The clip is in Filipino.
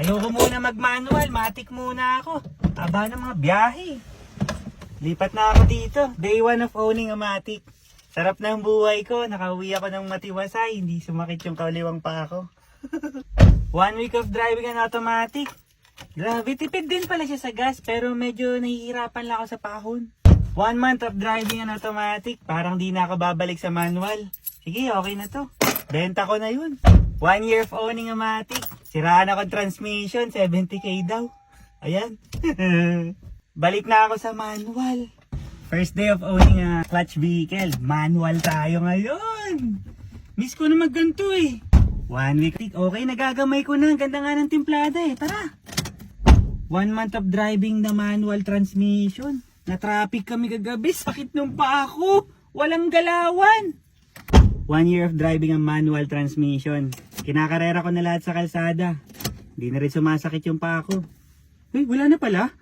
Ayoko muna mag-manual, matik muna ako. Aba ng mga biyahe. Lipat na ako dito. Day 1 of owning a Matic. Sarap ng buhay ko, nakauwi ako ng matiwasay, hindi sumakit yung kaliwang pa ako. 1 week of driving an automatic. Grabe, tipid din pala siya sa gas, pero medyo nahihirapan lang ako sa pahon. 1 month of driving an automatic, parang di na ako babalik sa manual. Sige, okay na to. Benta ko na yun. 1 year of owning a Matic. Siraan ako transmission, 70k daw. Ayan. Balik na ako sa manual. First day of owning a clutch vehicle. Manual tayo ngayon. Miss ko na magganto eh. 1 week. Okay, nagagamay ko na. Ang ganda nga ng timplada eh. Tara. 1 month of driving na manual transmission. Na-traffic kami kagabi. Sakit nung paa ko. Walang galawan. 1 year of driving ang manual transmission. Kinakarera ko na lahat sa kalsada. Hindi na rin sumasakit yung paa ko. Uy, wala na pala.